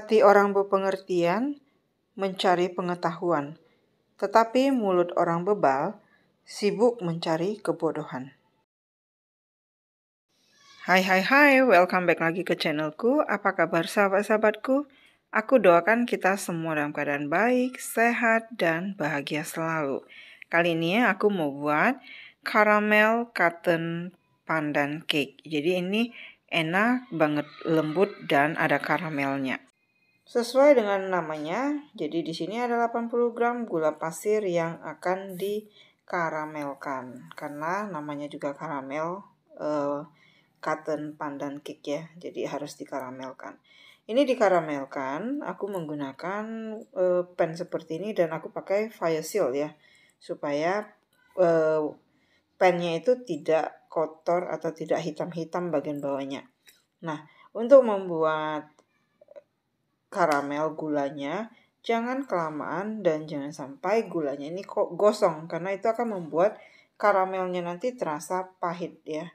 Hati orang berpengertian mencari pengetahuan, tetapi mulut orang bebal sibuk mencari kebodohan. Hai, welcome back lagi ke channelku. Apa kabar sahabat-sahabatku? Aku doakan kita semua dalam keadaan baik, sehat, dan bahagia selalu. Kali ini aku mau buat caramel cotton pandan cake. Jadi ini enak banget, lembut, dan ada karamelnya. Sesuai dengan namanya, jadi di sini ada 80 gram gula pasir yang akan dikaramelkan. Karena namanya juga karamel cotton pandan cake ya, jadi harus dikaramelkan. Ini dikaramelkan, aku menggunakan pan seperti ini dan aku pakai fire seal ya, supaya pannya itu tidak kotor atau tidak hitam-hitam bagian bawahnya. Nah, untuk membuat karamel gulanya jangan kelamaan dan jangan sampai gulanya ini kok gosong, karena itu akan membuat karamelnya nanti terasa pahit ya.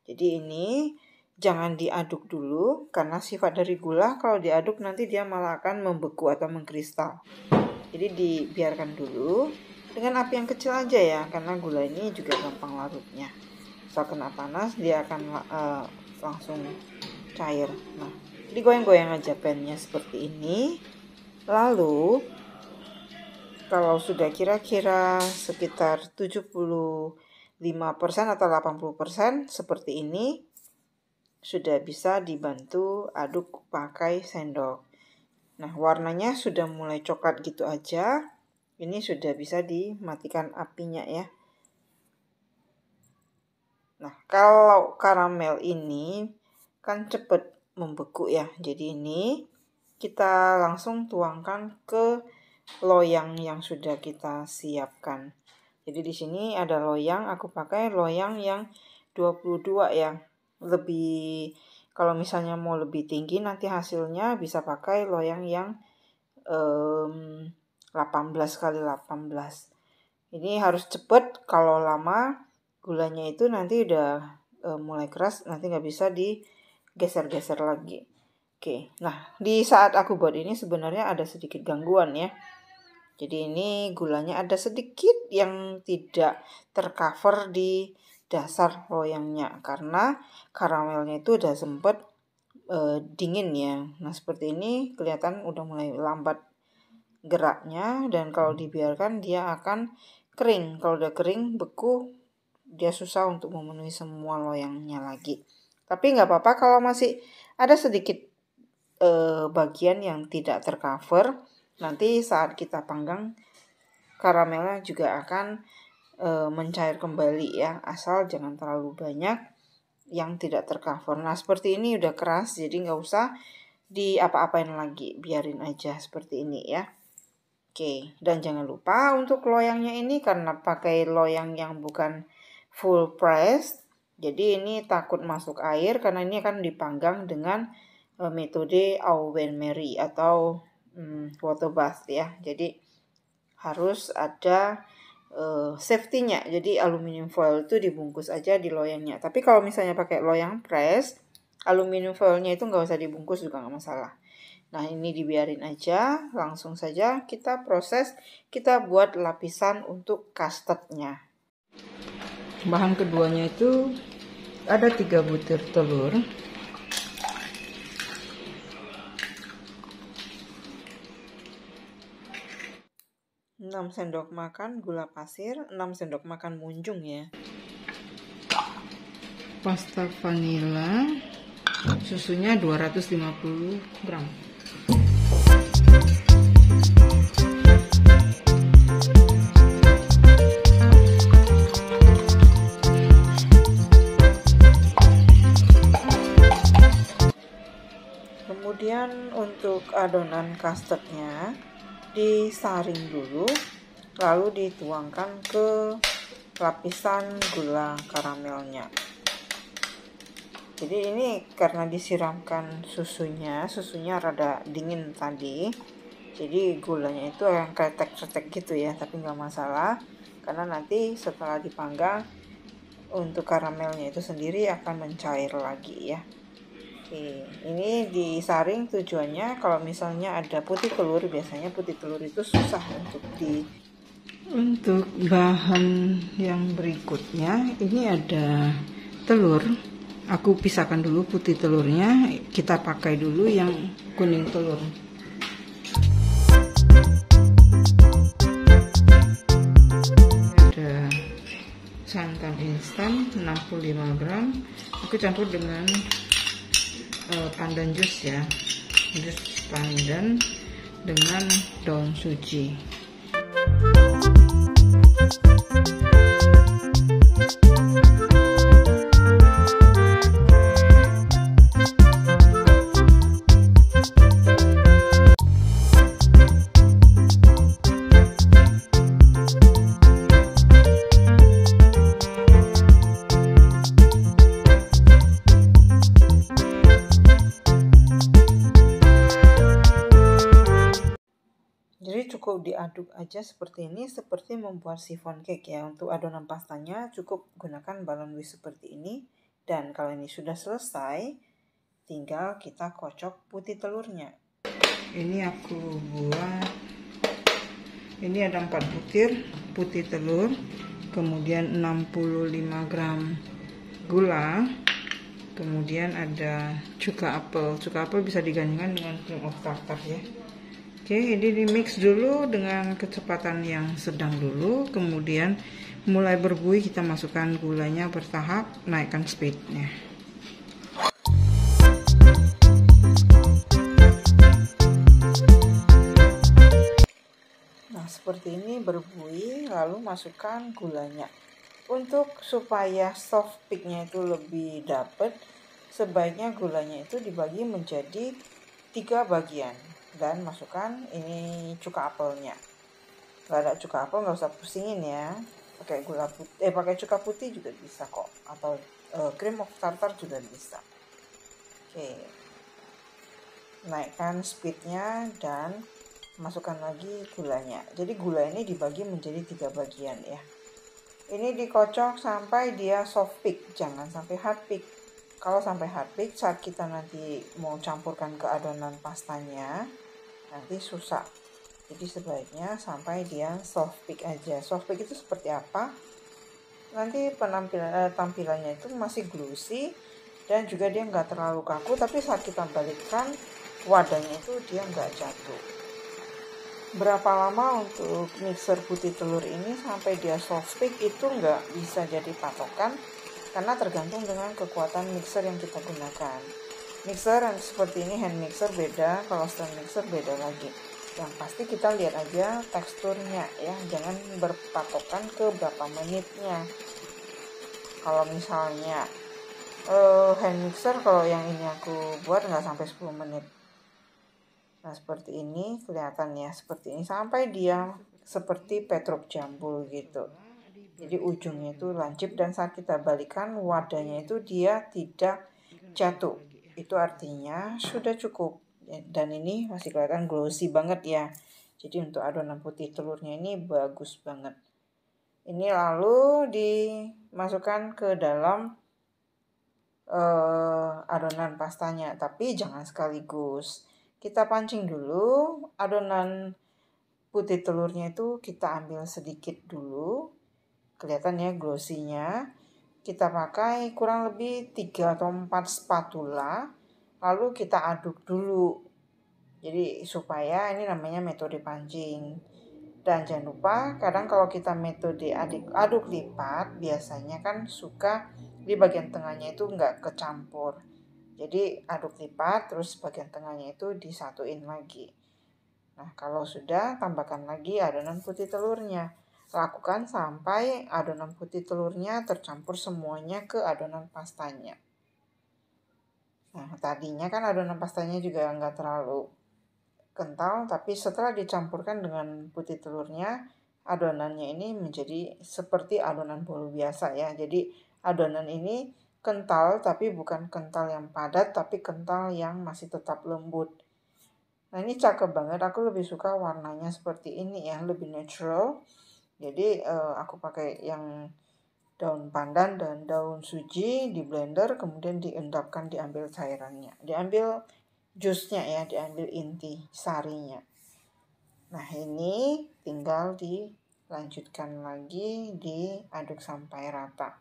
Jadi ini jangan diaduk dulu, karena sifat dari gula kalau diaduk nanti dia malah akan membeku atau mengkristal. Jadi dibiarkan dulu dengan api yang kecil aja ya, karena gula ini juga gampang larutnya. Setelah kena panas dia akan langsung cair. Nah, digoyang-goyang aja pannya seperti ini. Lalu kalau sudah kira-kira sekitar 75% atau 80% seperti ini, sudah bisa dibantu aduk pakai sendok. Nah, warnanya sudah mulai coklat gitu aja. Ini sudah bisa dimatikan apinya ya. Nah, kalau karamel ini kan cepet membeku ya. Jadi ini kita langsung tuangkan ke loyang yang sudah kita siapkan. Jadi di sini ada loyang, aku pakai loyang yang 22 ya. Lebih, kalau misalnya mau lebih tinggi nanti hasilnya bisa pakai loyang yang 18x18. Ini harus cepet, kalau lama gulanya itu nanti udah mulai keras, nanti nggak bisa digeser-geser lagi. Oke, nah di saat aku buat ini sebenarnya ada sedikit gangguan ya. Jadi ini gulanya ada sedikit yang tidak tercover di dasar loyangnya, karena karamelnya itu udah sempet dingin ya. Nah seperti ini kelihatan udah mulai lambat geraknya, dan kalau dibiarkan dia akan kering. Kalau udah kering, beku, dia susah untuk memenuhi semua loyangnya lagi. Tapi nggak apa-apa kalau masih ada sedikit bagian yang tidak tercover. Nanti saat kita panggang, karamelnya juga akan mencair kembali ya, asal jangan terlalu banyak yang tidak tercover. Nah seperti ini udah keras, jadi nggak usah diapa-apain lagi, biarin aja seperti ini ya. Oke, dan jangan lupa untuk loyangnya ini karena pakai loyang yang bukan full press, jadi ini takut masuk air karena ini akan dipanggang dengan metode oven Mary atau water bath ya. Jadi harus ada safety-nya. Jadi aluminium foil itu dibungkus aja di loyangnya. Tapi kalau misalnya pakai loyang press, aluminium foilnya itu nggak usah dibungkus juga nggak masalah. Nah ini dibiarin aja, langsung saja kita proses, kita buat lapisan untuk custardnya. Bahan keduanya itu ada 3 butir telur, 6 sendok makan gula pasir, 6 sendok makan munjung ya. Pasta vanila, susunya 250 gram. Kemudian untuk adonan custardnya disaring dulu, lalu dituangkan ke lapisan gula karamelnya. Jadi ini karena disiramkan susunya rada dingin tadi, jadi gulanya itu yang kretek-kretek gitu ya, tapi nggak masalah karena nanti setelah dipanggang untuk karamelnya itu sendiri akan mencair lagi ya. Oke, ini disaring tujuannya kalau misalnya ada putih telur, biasanya putih telur itu susah untuk bahan yang berikutnya. Ini ada telur. Aku pisahkan dulu putih telurnya, kita pakai dulu yang kuning telur. Ada santan instan 65 gram. Aku campur dengan pandan jus ya, jus pandan dengan daun suji. Jadi cukup diaduk aja seperti ini, seperti membuat chiffon cake ya. Untuk adonan pastanya cukup gunakan balon whisk seperti ini. Dan kalau ini sudah selesai, tinggal kita kocok putih telurnya. Ini aku buat, ini ada 4 butir putih telur, kemudian 65 gram gula, kemudian ada cuka apel. Cuka apel bisa digandingkan dengan cream of tartar ya. Oke, ini di mix dulu dengan kecepatan yang sedang dulu, kemudian mulai berbuih kita masukkan gulanya bertahap, naikkan speednya. Nah, seperti ini berbuih, lalu masukkan gulanya. Untuk supaya soft peaknya itu lebih dapat, sebaiknya gulanya itu dibagi menjadi 3 bagian. Dan masukkan ini cuka apelnya. Gak ada cuka apel nggak usah pusingin ya. Pakai gula putih, pakai cuka putih juga bisa kok, atau cream of tartar juga bisa. Oke, naikkan speednya dan masukkan lagi gulanya. Jadi gula ini dibagi menjadi 3 bagian ya. Ini dikocok sampai dia soft peak, jangan sampai hard peak. Kalau sampai hard peak, saat kita nanti mau campurkan ke adonan pastanya, nanti susah. Jadi sebaiknya sampai dia soft peak aja. Soft peak itu seperti apa? Nanti tampilannya itu masih glossy dan juga dia nggak terlalu kaku, tapi saat kita balikkan wadahnya itu dia nggak jatuh. Berapa lama untuk mixer putih telur ini sampai dia soft peak itu nggak bisa jadi patokan, karena tergantung dengan kekuatan mixer yang kita gunakan. Mixer yang seperti ini hand mixer beda, kalau stand mixer beda lagi. Yang pasti kita lihat aja teksturnya ya, jangan berpatokan ke berapa menitnya. Kalau misalnya hand mixer, kalau yang ini aku buat nggak sampai 10 menit. Nah seperti ini kelihatan ya, seperti ini sampai dia seperti petruk jambul gitu. Jadi ujungnya itu lancip dan saat kita balikan wadahnya itu dia tidak jatuh. Itu artinya sudah cukup. Dan ini masih kelihatan glossy banget ya. Jadi untuk adonan putih telurnya ini bagus banget. Ini lalu dimasukkan ke dalam adonan pastanya, tapi jangan sekaligus. Kita pancing dulu adonan putih telurnya itu, kita ambil sedikit dulu. Kelihatan ya glossy-nya. Kita pakai kurang lebih 3 atau 4 spatula, lalu kita aduk dulu. Jadi supaya ini namanya metode pancing. Dan jangan lupa, kadang kalau kita metode aduk lipat, biasanya kan suka di bagian tengahnya itu nggak kecampur. Jadi aduk lipat, terus bagian tengahnya itu disatuin lagi. Nah kalau sudah, tambahkan lagi adonan putih telurnya. Lakukan sampai adonan putih telurnya tercampur semuanya ke adonan pastanya. Nah tadinya kan adonan pastanya juga nggak terlalu kental, tapi setelah dicampurkan dengan putih telurnya, adonannya ini menjadi seperti adonan bolu biasa ya. Jadi adonan ini kental, tapi bukan kental yang padat, tapi kental yang masih tetap lembut. Nah ini cakep banget, aku lebih suka warnanya seperti ini ya, lebih natural. Jadi aku pakai yang daun pandan dan daun suji di blender, kemudian diendapkan, diambil cairannya, diambil jusnya ya, diambil inti sarinya. Nah ini tinggal dilanjutkan lagi, diaduk sampai rata.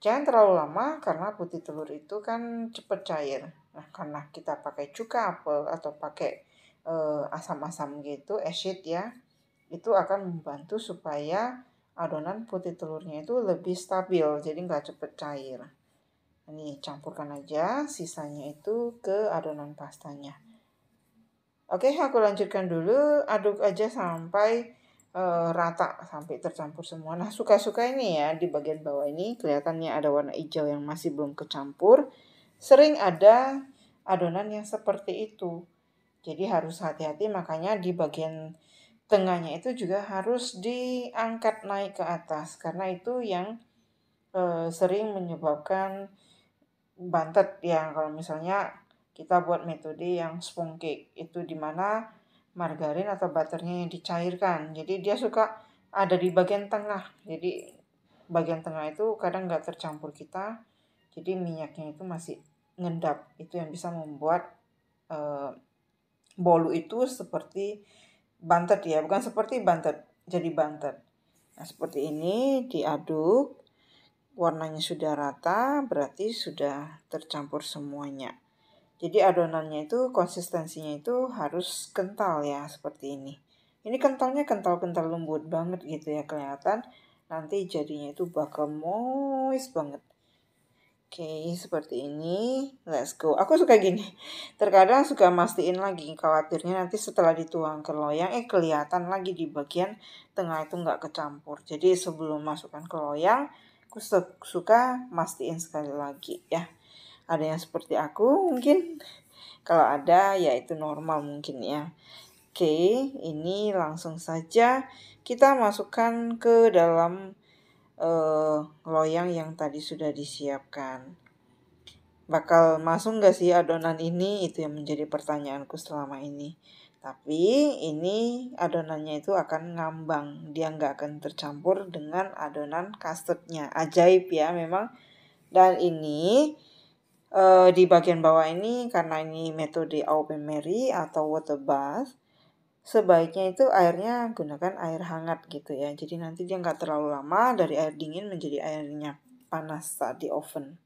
Jangan terlalu lama karena putih telur itu kan cepat cair. Nah karena kita pakai cuka apel atau pakai asam-asam gitu, acid ya, itu akan membantu supaya adonan putih telurnya itu lebih stabil, jadi nggak cepet cair. Ini campurkan aja sisanya itu ke adonan pastanya. Oke, aku lanjutkan dulu, aduk aja sampai rata, sampai tercampur semua. Nah, suka-suka ini ya, di bagian bawah ini kelihatannya ada warna hijau yang masih belum kecampur. Sering ada adonan yang seperti itu. Jadi harus hati-hati, makanya di bagian tengahnya itu juga harus diangkat naik ke atas karena itu yang sering menyebabkan bantet ya. Kalau misalnya kita buat metode yang sponge cake itu dimana margarin atau butternya yang dicairkan, jadi dia suka ada di bagian tengah, jadi bagian tengah itu kadang nggak tercampur kita, jadi minyaknya itu masih ngendap, itu yang bisa membuat bolu itu seperti bantet ya, bukan seperti bantet, jadi bantet. Nah seperti ini diaduk, warnanya sudah rata, berarti sudah tercampur semuanya. Jadi adonannya itu konsistensinya itu harus kental ya, seperti ini. Ini kentalnya kental-kental lembut banget gitu ya, kelihatan. Nanti jadinya itu bakal moist banget. Oke, seperti ini. Let's go. Aku suka gini. Terkadang suka mastiin lagi, khawatirnya nanti setelah dituang ke loyang, kelihatan lagi di bagian tengah itu nggak kecampur. Jadi sebelum masukkan ke loyang, aku suka mastiin sekali lagi ya. Ada yang seperti aku mungkin. Kalau ada ya itu normal mungkin ya. Oke, ini langsung saja kita masukkan ke dalam loyang yang tadi sudah disiapkan. Bakal masuk nggak sih adonan ini? Itu yang menjadi pertanyaanku selama ini. Tapi ini adonannya itu akan ngambang. Dia nggak akan tercampur dengan adonan custardnya. Ajaib ya memang. Dan ini di bagian bawah ini karena ini metode Au Pain Marie atau water bath, sebaiknya itu airnya gunakan air hangat gitu ya. Jadi nanti dia nggak terlalu lama dari air dingin menjadi airnya panas saat di oven.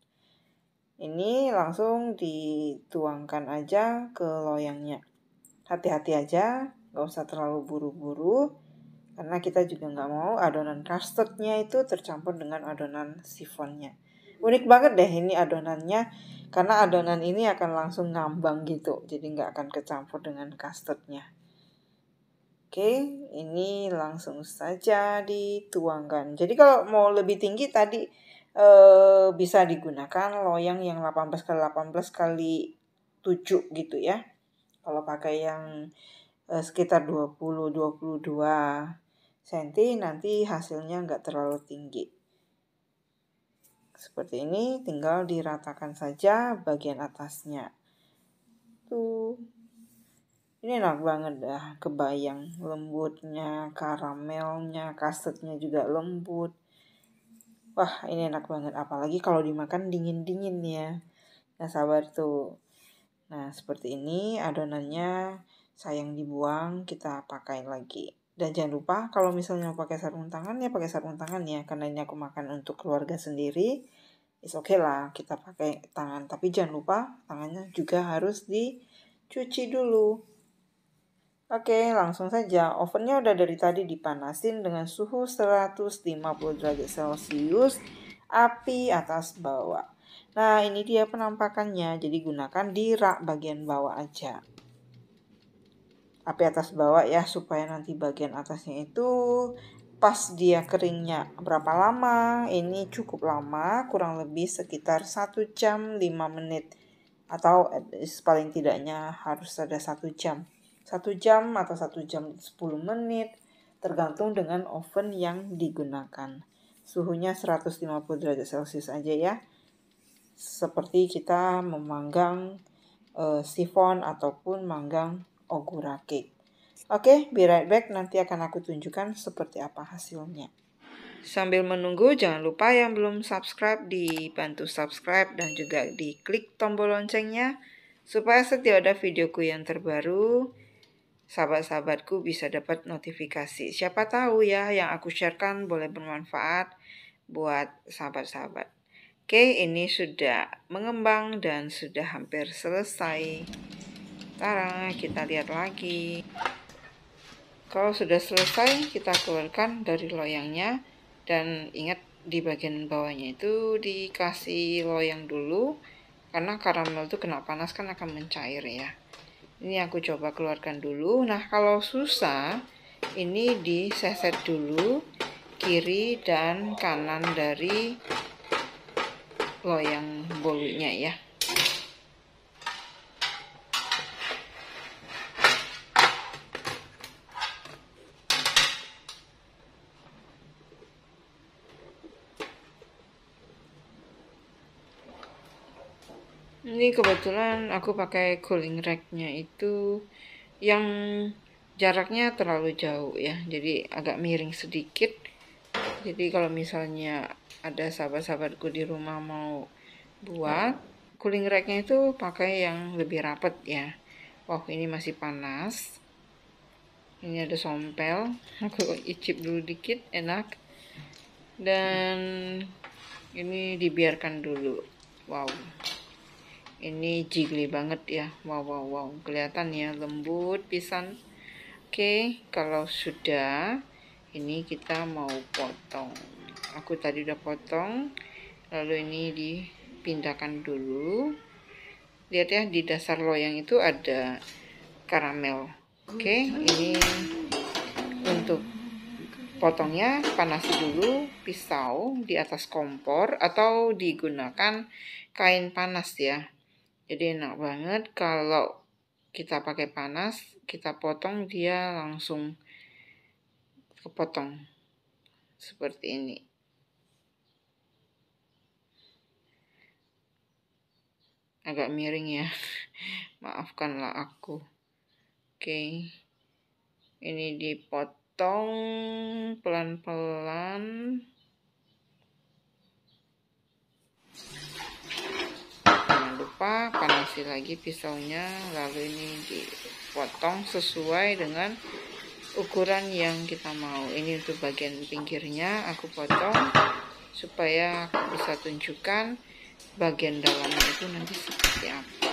Ini langsung dituangkan aja ke loyangnya. Hati-hati aja, nggak usah terlalu buru-buru. Karena kita juga nggak mau adonan custardnya itu tercampur dengan adonan sifonnya. Unik banget deh ini adonannya. Karena adonan ini akan langsung ngambang gitu. Jadi nggak akan kecampur dengan custardnya. Oke, ini langsung saja dituangkan. Jadi kalau mau lebih tinggi tadi bisa digunakan loyang yang 18x18 kali 7 gitu ya. Kalau pakai yang sekitar 20-22 cm nanti hasilnya nggak terlalu tinggi. Seperti ini, tinggal diratakan saja bagian atasnya. Tuh. Ini enak banget dah, kebayang lembutnya, karamelnya, custardnya juga lembut. Wah, ini enak banget, apalagi kalau dimakan dingin-dingin ya. Nah, sabar tuh. Nah, seperti ini adonannya, sayang dibuang, kita pakai lagi. Dan jangan lupa kalau misalnya pakai sarung tangan ya pakai sarung tangan ya, karena ini aku makan untuk keluarga sendiri. It's okay lah kita pakai tangan, tapi jangan lupa tangannya juga harus dicuci dulu. Oke, langsung saja. Ovennya udah dari tadi dipanasin dengan suhu 150 derajat Celcius, api atas bawah. Nah, ini dia penampakannya. Jadi gunakan di rak bagian bawah aja. Api atas bawah ya, supaya nanti bagian atasnya itu pas dia keringnya. Berapa lama? Ini cukup lama, kurang lebih sekitar 1 jam 5 menit. Atau paling tidaknya harus ada 1 jam. 1 jam atau 1 jam 10 menit, tergantung dengan oven yang digunakan. Suhunya 150 derajat Celcius aja ya. Seperti kita memanggang sifon ataupun manggang ogura cake. Oke, be right back. Nanti akan aku tunjukkan seperti apa hasilnya. Sambil menunggu, jangan lupa yang belum subscribe dibantu subscribe dan juga diklik tombol loncengnya supaya setiap ada videoku yang terbaru, sahabat-sahabatku bisa dapat notifikasi. Siapa tahu ya yang aku sharekan boleh bermanfaat buat sahabat-sahabat. Oke, ini sudah mengembang dan sudah hampir selesai. Tara, kita lihat lagi. Kalau sudah selesai, kita keluarkan dari loyangnya. Dan ingat di bagian bawahnya itu dikasih loyang dulu. Karena karamel itu kena panas kan akan mencair ya. Ini aku coba keluarkan dulu. Nah, kalau susah, ini diseset dulu kiri dan kanan dari loyang bolunya ya. Ini kebetulan aku pakai cooling rack-nya itu yang jaraknya terlalu jauh ya, jadi agak miring sedikit. Jadi kalau misalnya ada sahabat-sahabatku di rumah mau buat cooling rack-nya itu pakai yang lebih rapat ya. Wow, ini masih panas. Ini ada sompel, aku icip dulu dikit, enak. Dan ini dibiarkan dulu. Wow, ini jiggly banget ya. Wow, kelihatan ya, lembut pisan. Oke, kalau sudah, ini kita mau potong. Aku tadi udah potong, lalu ini dipindahkan dulu. Lihat ya, di dasar loyang itu ada karamel. Oke, ini untuk potongnya panasi dulu pisau di atas kompor atau digunakan kain panas ya. Jadi enak banget kalau kita pakai panas, kita potong dia langsung kepotong seperti ini. Agak miring ya, maafkanlah aku. Oke, ini dipotong pelan-pelan. Jangan lupa panasi lagi pisaunya, lalu ini dipotong sesuai dengan ukuran yang kita mau. Ini untuk bagian pinggirnya aku potong supaya aku bisa tunjukkan bagian dalamnya itu nanti seperti apa.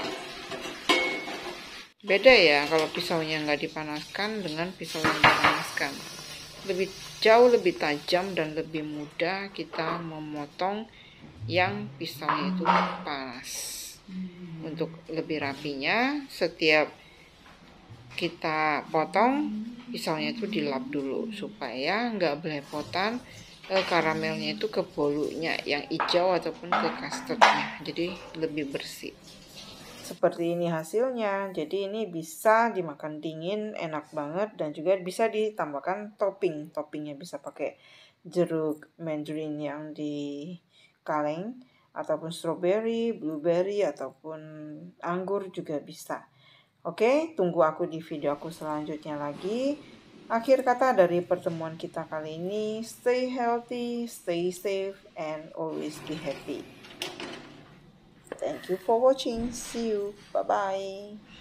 Beda ya kalau pisaunya nggak dipanaskan dengan pisau yang dipanaskan. Jauh lebih tajam dan lebih mudah kita memotong yang pisaunya itu panas. Untuk lebih rapinya, setiap kita potong pisaunya itu dilap dulu supaya nggak belepotan karamelnya itu ke bolunya yang hijau ataupun ke custardnya, jadi lebih bersih. Seperti ini hasilnya. Jadi ini bisa dimakan dingin, enak banget, dan juga bisa ditambahkan toppingnya bisa pakai jeruk mandarin yang dikaleng ataupun strawberry, blueberry ataupun anggur juga bisa. Oke, tunggu aku di video aku selanjutnya lagi. Akhir kata dari pertemuan kita kali ini, stay healthy, stay safe, and always be happy. Thank you for watching. See you. Bye-bye.